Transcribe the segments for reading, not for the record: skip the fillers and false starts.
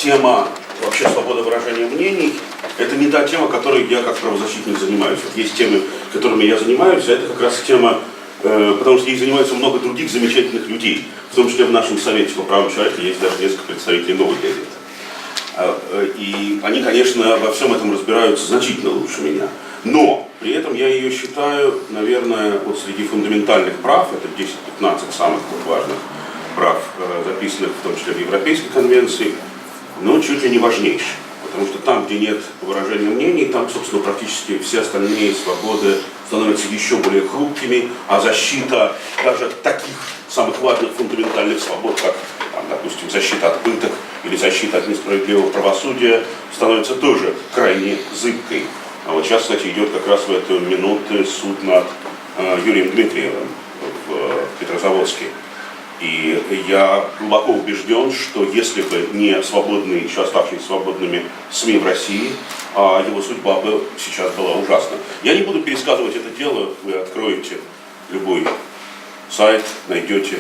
тема вообще свободы выражения мнений, это не та тема, которой я как правозащитник занимаюсь. Вот есть темы, которыми я занимаюсь, а это как раз тема, потому что ей занимаются много других замечательных людей, в том числе в нашем Совете по правам человека есть даже несколько представителей новой газеты. И они, конечно, во всем этом разбираются значительно лучше меня. Но при этом я ее считаю, наверное, вот среди фундаментальных прав, это 10-15 самых важных прав, записанных в том числе в Европейской конвенции, но чуть ли не важнейших. Потому что там, где нет выражения мнений, там, собственно, практически все остальные свободы становятся еще более хрупкими, а защита даже таких самых важных фундаментальных свобод, как, там, допустим, защита от пыток или защита от несправедливого правосудия, становится тоже крайне зыбкой. А вот сейчас, кстати, идет как раз в эту минуту суд над Юрием Дмитриевым в Петрозаводске. И я глубоко убежден, что если бы не свободные, еще оставшиеся свободными СМИ в России, его судьба бы сейчас была ужасна. Я не буду пересказывать это дело, вы откроете любой сайт, найдете,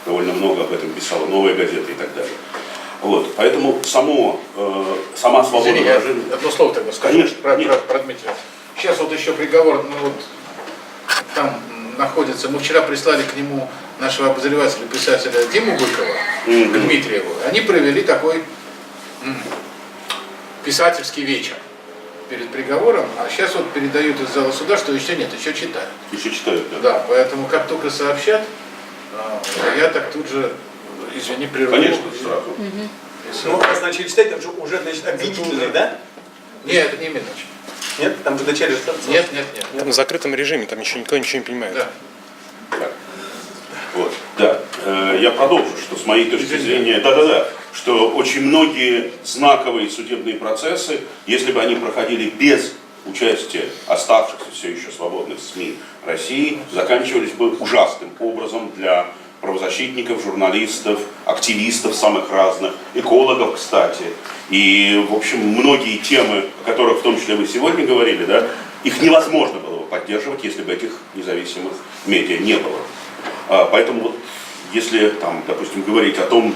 довольно много об этом писала «Новая газета» и так далее. Вот, поэтому сама свобода выражения... Одно слово тогда скажу. Конечно, про Дмитрия. Сейчас вот еще приговор, там находится, мы вчера прислали к нему нашего обозревателя, писателя Диму Быкова, к Дмитриеву. Они провели такой писательский вечер перед приговором, а сейчас вот передают из зала суда, что еще нет, еще читают. Еще читают, да? Да, поэтому как только сообщат, я так тут же, извини, прерву. Конечно, сразу. Ну, раз начали читать, там же уже, значит, обвинительный, да? Нет, это не именно. Нет? Там же вначале... Нет. Там в закрытом режиме, там еще никто ничего не понимает. Да. Вот, да. Я продолжу, что с моей точки зрения, что очень многие знаковые судебные процессы, если бы они проходили без участия оставшихся все еще свободных СМИ России, заканчивались бы ужасным образом для правозащитников, журналистов, активистов самых разных, экологов, кстати. И, в общем, многие темы, о которых в том числе вы сегодня говорили, да, их невозможно было бы поддерживать, если бы этих независимых медиа не было. Поэтому вот, если, там, допустим, говорить о том,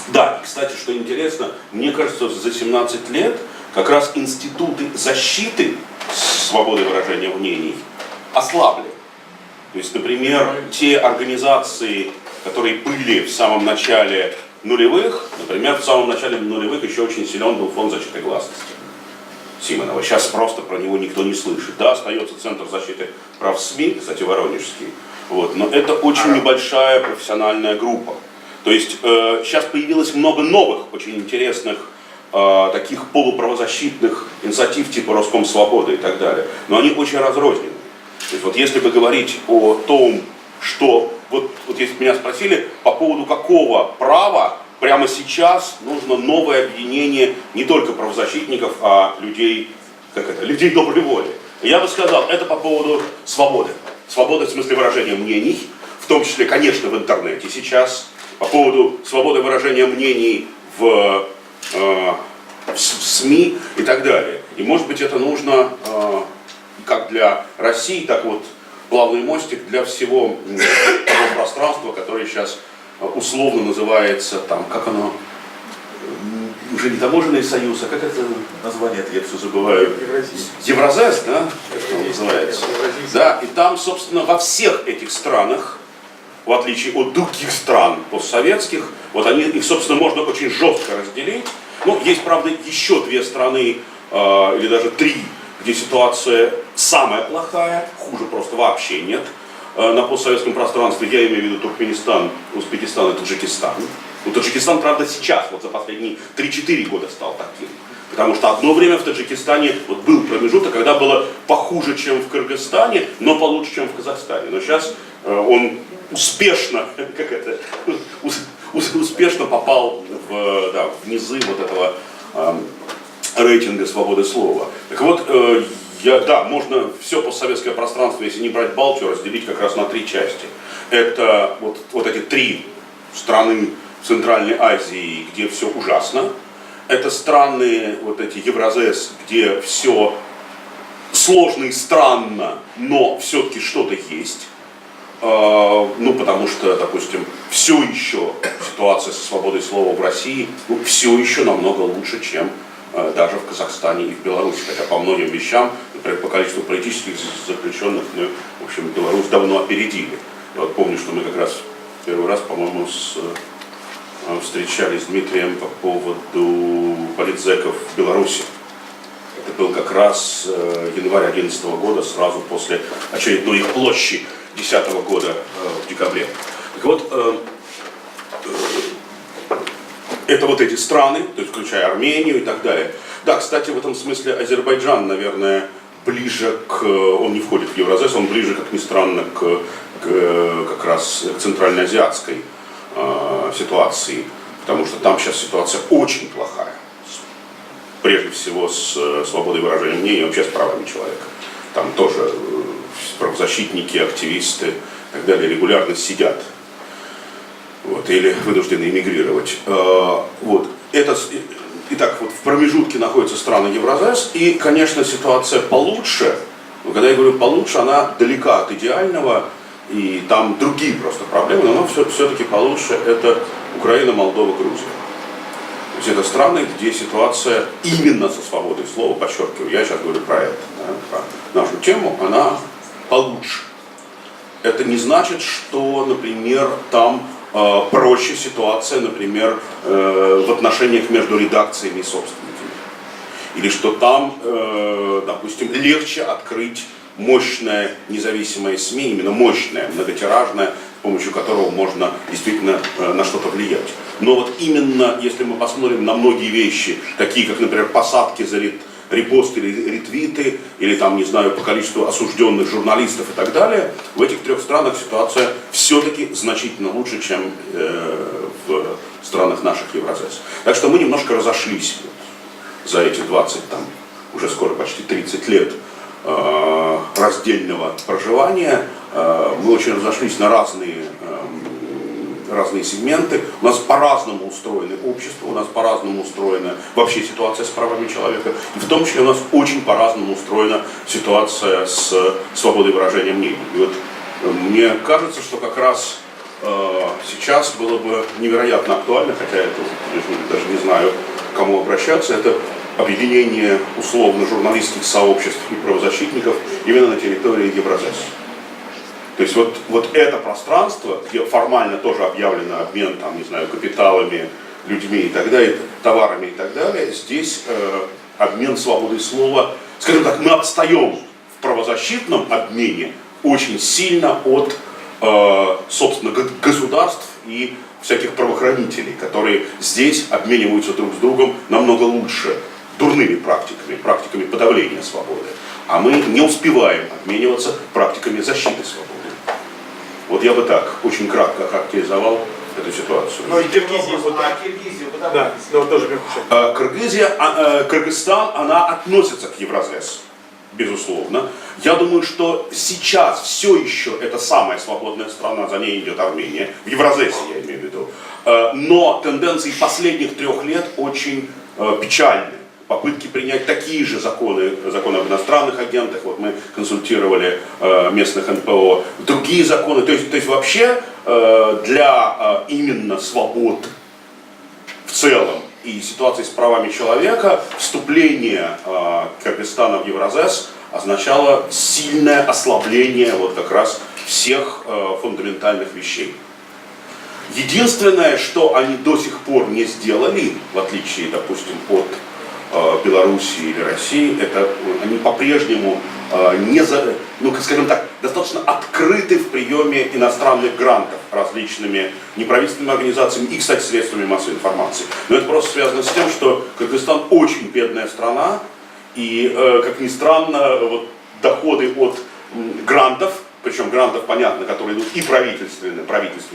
да, и, кстати, что интересно, мне кажется, за 17 лет как раз институты защиты свободы выражения мнений ослабли. То есть, например, те организации, которые были в самом начале нулевых, например, в самом начале нулевых еще очень силен был фонд защиты гласности Симонова. Сейчас просто про него никто не слышит. Да, остается Центр защиты прав СМИ, кстати, воронежский. Вот, но это очень небольшая профессиональная группа. То есть сейчас появилось много новых, очень интересных таких полуправозащитных инициатив типа Роскомсвободы и так далее. Но они очень разрознены. То есть вот если бы говорить о том, что, вот если бы меня спросили, по поводу какого права прямо сейчас нужно новое объединение не только правозащитников, а людей доброй воли. Я бы сказал, это по поводу свободы. Свободы в смысле выражения мнений, в том числе, конечно, в интернете сейчас, по поводу свободы выражения мнений в СМИ и так далее. И может быть это нужно как для России, так вот плавный мостик для всего того пространства, которое сейчас условно называется, там, как оно, уже не таможенный союз, а как это название, я все забываю. Евразес, да? Как он называется? Да, и там, собственно, во всех этих странах, в отличие от других стран постсоветских, вот их, собственно, можно очень жестко разделить. Ну, есть, правда, еще две страны, или даже три, где ситуация самая плохая, хуже просто вообще нет. На постсоветском пространстве я имею в виду Туркменистан, Узбекистан и Таджикистан. Ну, Таджикистан, правда, сейчас, вот за последние 3-4 года стал таким. Потому что одно время в Таджикистане вот был промежуток, когда было похуже, чем в Кыргызстане, но получше, чем в Казахстане. Но сейчас он успешно, успешно попал в низы вот этого рейтинга свободы слова. Так вот, можно все постсоветское пространство, если не брать Балтию, разделить как раз на три части. Это вот эти три страны Центральной Азии, где все ужасно. Это страны, вот эти Евразес, где все сложно и странно, но все-таки что-то есть. Ну, потому что, допустим, все еще ситуация ситуация со свободой слова в России все еще намного лучше, чем даже в Казахстане и в Беларуси. Хотя по многим вещам, например, по количеству политических заключенных, мы, в общем, Беларусь давно опередили. Я вот помню, что мы как раз первый раз, по-моему, встречались с Дмитрием по поводу политзеков в Беларуси. Это был как раз январь 2011 года, сразу после очередной их площади 2010 года в декабре. Так вот, это вот эти страны, то есть включая Армению и так далее. Да, кстати, в этом смысле Азербайджан, наверное, ближе он не входит в Евразес, он ближе, как ни странно, как раз к центральноазиатской ситуации, потому что там сейчас ситуация очень плохая. Прежде всего с свободой выражения мнения и вообще с правами человека. Там тоже правозащитники, активисты и так далее регулярно сидят. Вот, или вынуждены эмигрировать. Вот. Итак, вот в промежутке находятся страны Евразес, и, конечно, ситуация получше, но когда я говорю получше, она далека от идеального, и там другие просто проблемы, но все-таки получше это Украина, Молдова, Грузия. То есть это страны, где ситуация именно со свободой слова, подчеркиваю, я сейчас говорю про это, да, про нашу тему, она получше. Это не значит, что, например, там проще ситуация, например, в отношениях между редакциями и собственниками. Или что там, допустим, легче открыть мощное независимое СМИ, именно мощное, многотиражное, с помощью которого можно действительно на что-то влиять. Но вот именно, если мы посмотрим на многие вещи, такие как, например, посадки за репосты или ретвиты, или там, не знаю, по количеству осужденных журналистов и так далее, в этих трех странах ситуация все-таки значительно лучше, чем в странах наших Евразес. Так что мы немножко разошлись за эти 20, там, уже скоро почти 30 лет раздельного проживания. Мы очень разошлись на разные сегменты. У нас по-разному устроены общества, у нас по-разному устроена вообще ситуация с правами человека. И в том числе у нас очень по-разному устроена ситуация с свободой выражения мнений. И вот мне кажется, что как раз сейчас было бы невероятно актуально, хотя это даже не знаю, к кому обращаться, это объединение условно журналистских сообществ и правозащитников именно на территории Евразес. То есть вот это пространство, где формально тоже объявлено обмен, там, не знаю, капиталами, людьми и так далее, товарами и так далее, здесь обмен свободой слова, скажем так, мы отстаем в правозащитном обмене очень сильно от, собственно, государств и всяких правоохранителей, которые здесь обмениваются друг с другом намного лучше дурными практиками подавления свободы. А мы не успеваем обмениваться практиками защиты свободы. Вот я бы так очень кратко характеризовал эту ситуацию. Ну и Киргизия, вот так. Киргизию, Да, но тоже Кыргызстан, она относится к Евразес, безусловно. Я думаю, что сейчас все еще это самая свободная страна, за ней идет Армения, в Евразесе я имею в виду. Но тенденции последних 3 лет очень печальны. Попытки принять такие же законы об иностранных агентах, вот мы консультировали местных НПО, другие законы, то есть вообще для именно свобод в целом и ситуации с правами человека вступление Кыргызстана в Евразес означало сильное ослабление вот как раз всех фундаментальных вещей. Единственное, что они до сих пор не сделали, в отличие, допустим, от Белоруссии или России, это они по-прежнему скажем так, достаточно открыты в приеме иностранных грантов различными неправительственными организациями и, кстати, средствами массовой информации. Но это просто связано с тем, что Кыргызстан очень бедная страна, и, как ни странно, вот, доходы от грантов, причем грантов, понятно, которые идут и правительству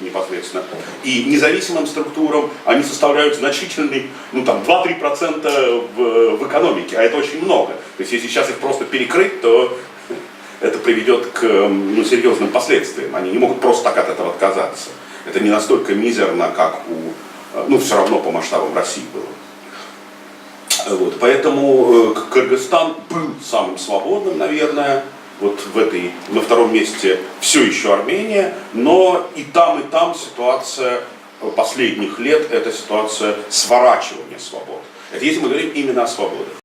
непосредственно, и независимым структурам, они составляют значительный, 2-3% в экономике, а это очень много. То есть если сейчас их просто перекрыть, то это приведет к серьезным последствиям. Они не могут просто так от этого отказаться. Это не настолько мизерно, как все равно по масштабам России было. Вот, поэтому Кыргызстан был самым свободным, наверное. Вот на втором месте все еще Армения, но и там ситуация последних лет, это ситуация сворачивания свобод. Это если мы говорим именно о свободах.